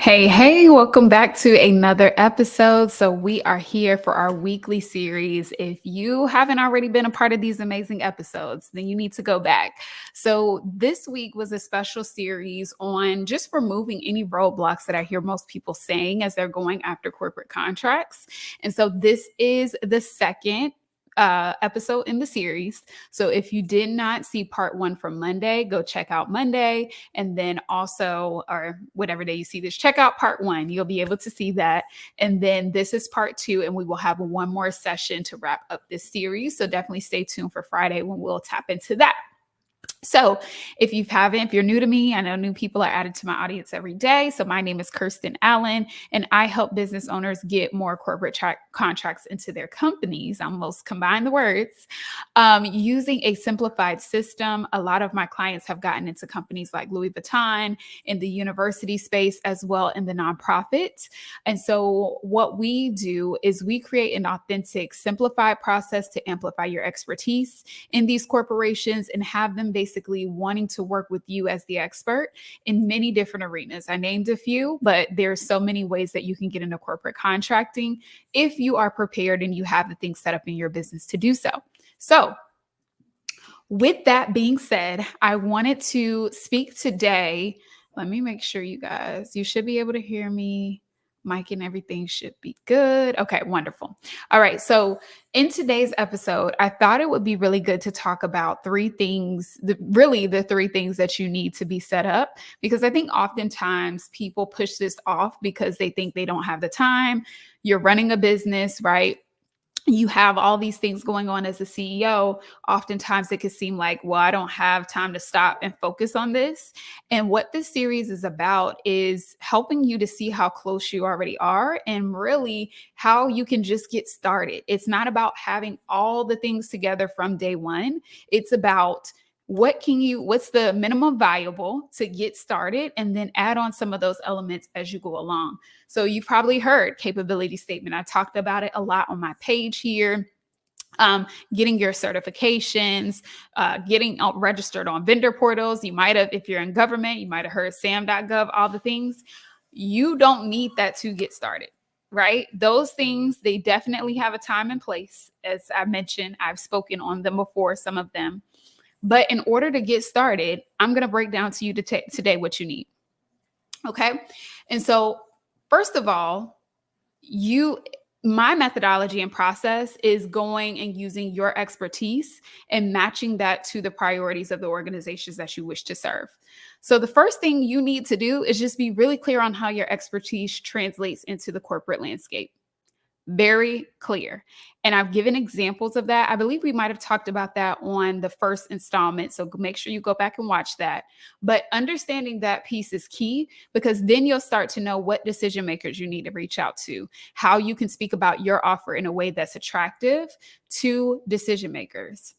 Hey, welcome back to another episode. So, we are here for our weekly series. If you haven't already been a part of these amazing episodes, then you need to go back. So, this week was a special series on just removing any roadblocks that I hear most people saying as they're going after corporate contracts. And so, this is the second episode in the series. So if you did not see part one from Monday, go check out Monday. And then also, or whatever day you see this, check out part one. You'll be able to see that. And then this is part two, and we will have one more session to wrap up this series. So definitely stay tuned for Friday when we'll tap into that. So, if you haven't, if you're new to me, I know new people are added to my audience every day. So, my name is Kirsten Allen, and I help business owners get more corporate contracts into their companies. I almost combine the words using a simplified system. A lot of my clients have gotten into companies like Louis Vuitton in the university space as well in the nonprofit. And so, what we do is we create an authentic, simplified process to amplify your expertise in these corporations and have them basically wanting to work with you as the expert in many different arenas. I named a few, but there's so many ways that you can get into corporate contracting if you are prepared and you have the things set up in your business to do so. So, with that being said, I wanted to speak today. Let me make sure you should be able to hear me. Mic and everything should be good. Okay, wonderful. All right. So, in today's episode, I thought it would be really good to talk about three things, the three things that you need to be set up, because I think oftentimes people push this off because they think they don't have the time. You're running a business, right? You have all these things going on as a CEO. Oftentimes it can seem like, well, I don't have time to stop and focus on this. And what this series is about is helping you to see how close you already are and really how you can just get started. It's not about having all the things together from day one. It's about what's the minimum viable to get started and then add on some of those elements as you go along. So you've probably heard capability statement. I talked about it a lot on my page here. Getting your certifications, getting registered on vendor portals. You might have, if you're in government, you might have heard SAM.gov, all the things. You don't need that to get started, right? Those things, they definitely have a time and place. As I mentioned, I've spoken on them before, some of them. But in order to get started, I'm going to break down to you today what you need. Okay. And so, first of all, my methodology and process is going and using your expertise and matching that to the priorities of the organizations that you wish to serve. So, the first thing you need to do is just be really clear on how your expertise translates into the corporate landscape. Very clear. And I've given examples of that. I believe we might have talked about that on the first installment. So make sure you go back and watch that. But understanding that piece is key because then you'll start to know what decision makers you need to reach out to, how you can speak about your offer in a way that's attractive to decision makers.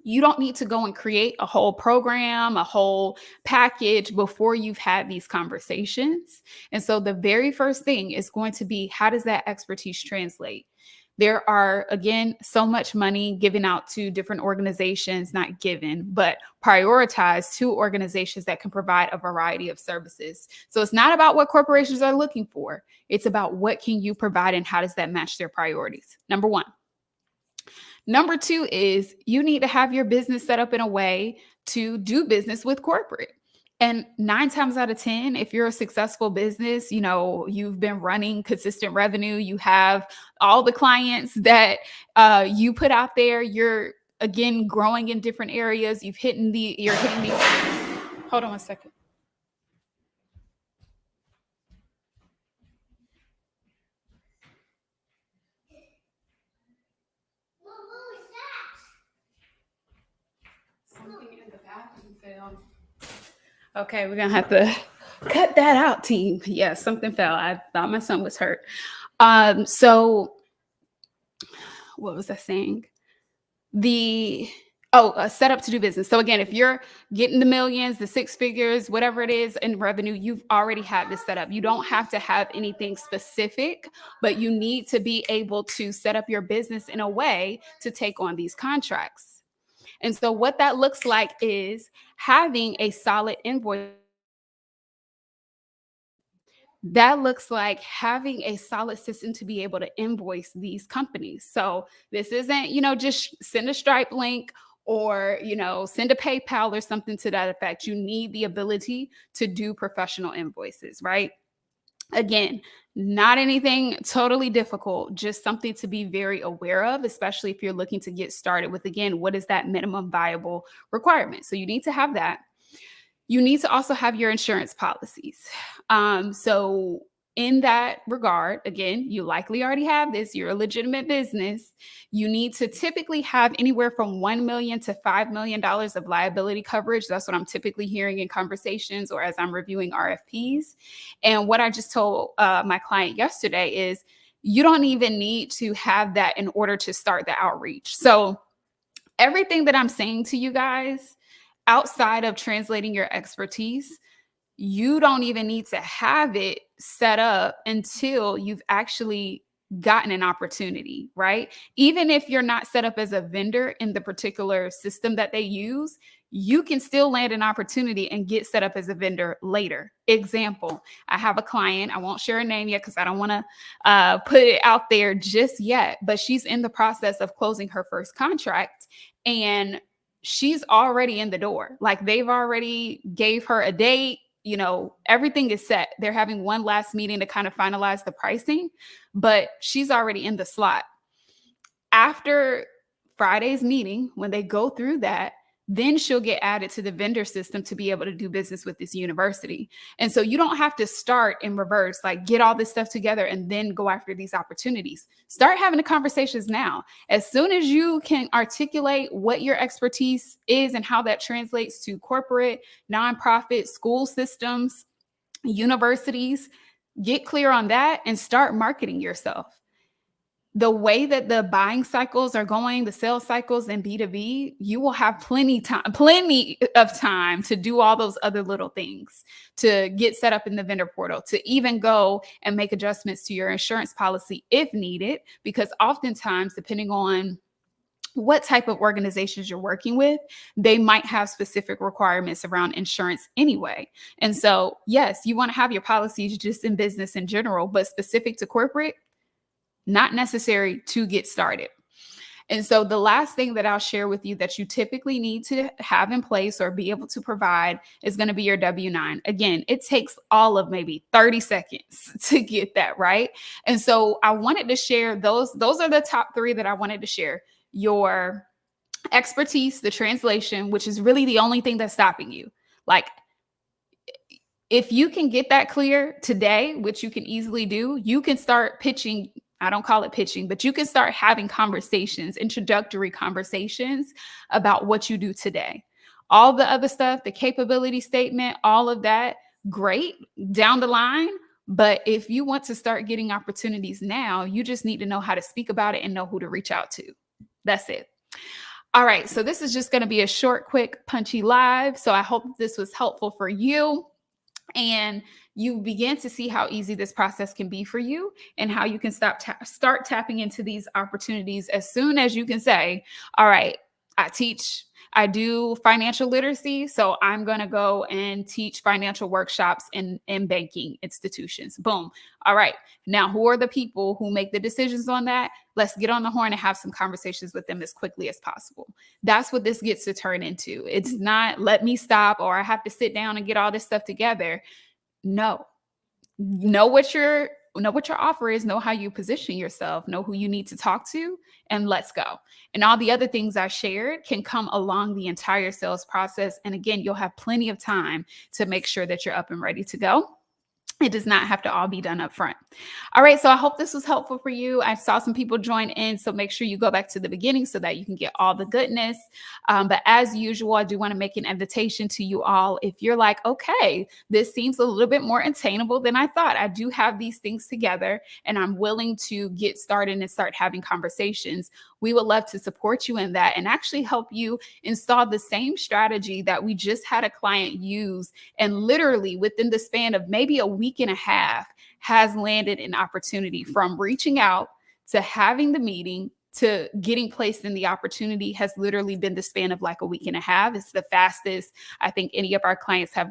You don't need to go and create a whole program, a whole package before you've had these conversations. And so the very first thing is going to be, how does that expertise translate? There are, again, so much money given out to different organizations, not given, but prioritized to organizations that can provide a variety of services. So it's not about what corporations are looking for. It's about what can you provide and how does that match their priorities? Number one. Number two is you need to have your business set up in a way to do business with corporate. And 9 times out of 10, if you're a successful business, you've been running consistent revenue, you have all the clients that you put out there, you're again growing in different areas, you're hitting these. Hold on one second. Something in the bathroom fell. Okay, we're gonna have to cut that out, team. Yeah, something fell. I thought my son was hurt. So what was I saying? Set up to do business. So again, if you're getting the millions, the six figures, whatever it is in revenue, you've already had this set up. You don't have to have anything specific, but you need to be able to set up your business in a way to take on these contracts. And so what that looks like is having a solid invoice. That looks like having a solid system to be able to invoice these companies. So this isn't, just send a Stripe link or, send a PayPal or something to that effect. You need the ability to do professional invoices, right? Again, not anything totally difficult, just something to be very aware of, especially if you're looking to get started with, again, what is that minimum viable requirement? So you need to have that. You need to also have your insurance policies. So, in that regard, again, you likely already have this, you're a legitimate business. You need to typically have anywhere from $1 million to $5 million of liability coverage. That's what I'm typically hearing in conversations or as I'm reviewing RFPs. And what I just told my client yesterday is you don't even need to have that in order to start the outreach. So, everything that I'm saying to you guys, outside of translating your expertise, you don't even need to have it set up until you've actually gotten an opportunity, right? Even if you're not set up as a vendor in the particular system that they use, you can still land an opportunity and get set up as a vendor later. Example, I have a client, I won't share a name yet because I don't want to put it out there just yet, but she's in the process of closing her first contract and she's already in the door. Like they've already gave her a date, everything is set. They're having one last meeting to kind of finalize the pricing, but she's already in the slot. After Friday's meeting, when they go through that, then she'll get added to the vendor system to be able to do business with this university. And so you don't have to start in reverse, like get all this stuff together and then go after these opportunities. Start having the conversations now. As soon as you can articulate what your expertise is and how that translates to corporate, nonprofit, school systems, universities, get clear on that and start marketing yourself. The way that the buying cycles are going, the sales cycles in B2B, you will have plenty of time to do all those other little things, to get set up in the vendor portal, to even go and make adjustments to your insurance policy if needed, because oftentimes, depending on what type of organizations you're working with, they might have specific requirements around insurance anyway. And so, yes, you want to have your policies just in business in general, but specific to corporate, not necessary to get started. And so the last thing that I'll share with you that you typically need to have in place or be able to provide is going to be your W-9. Again, it takes all of maybe 30 seconds to get that right. And so I wanted to share those are the top 3 that I wanted to share. Your expertise, the translation, which is really the only thing that's stopping you. Like, if you can get that clear today, which you can easily do, you can start pitching. I don't call it pitching, but you can start having conversations, introductory conversations about what you do today. All the other stuff, the capability statement, all of that, great down the line. But if you want to start getting opportunities now, you just need to know how to speak about it and know who to reach out to. That's it. All right. So this is just going to be a short, quick, punchy live. So I hope this was helpful for you. And you begin to see how easy this process can be for you and how you can start tapping into these opportunities as soon as you can say, all right, I do financial literacy, so I'm going to go and teach financial workshops in banking institutions. Boom. All right. Now, who are the people who make the decisions on that? Let's get on the horn and have some conversations with them as quickly as possible. That's what this gets to turn into. It's not let me stop or I have to sit down and get all this stuff together. No. Know what your offer is, know how you position yourself, know who you need to talk to, and let's go. And all the other things I shared can come along the entire sales process. And again, you'll have plenty of time to make sure that you're up and ready to go. It does not have to all be done up front. All right. So I hope this was helpful for you. I saw some people join in. So make sure you go back to the beginning so that you can get all the goodness. But as usual, I do want to make an invitation to you all. If you're like, okay, this seems a little bit more attainable than I thought. I do have these things together and I'm willing to get started and start having conversations. We would love to support you in that and actually help you install the same strategy that we just had a client use. And literally within the span of maybe a week and a half has landed an opportunity from reaching out to having the meeting, to getting placed in the opportunity has literally been the span of like a week and a half. It's the fastest I think any of our clients have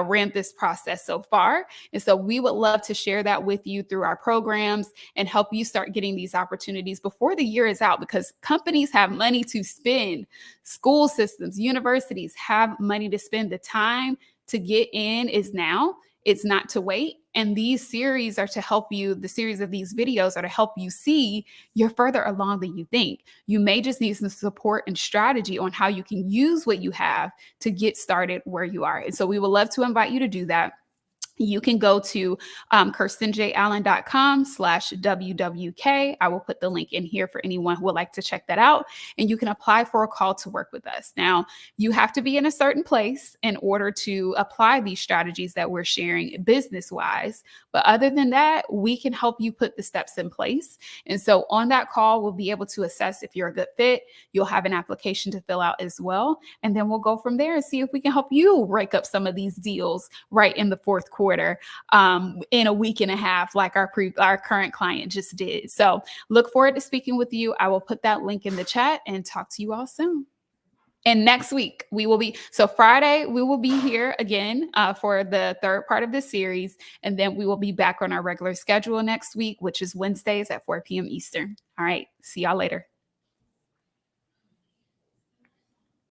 ran this process so far. And so we would love to share that with you through our programs and help you start getting these opportunities before the year is out, because companies have money to spend. School systems, universities have money to spend. The time to get in is now. It's not to wait. And these series are to help you. The series of these videos are to help you see you're further along than you think. You may just need some support and strategy on how you can use what you have to get started where you are. And so we would love to invite you to do that. You can go to KirstenJAllen.com/WWK. I will put the link in here for anyone who would like to check that out. And you can apply for a call to work with us. Now, you have to be in a certain place in order to apply these strategies that we're sharing business-wise. But other than that, we can help you put the steps in place. And so on that call, we'll be able to assess if you're a good fit. You'll have an application to fill out as well. And then we'll go from there and see if we can help you rake up some of these deals right in the fourth quarter. In a week and a half, like our current client just did. So look forward to speaking with you. I will put that link in the chat and talk to you all soon. And next week Friday, we will be here again for the third part of this series. And then we will be back on our regular schedule next week, which is Wednesdays at 4 p.m. Eastern. All right. See y'all later.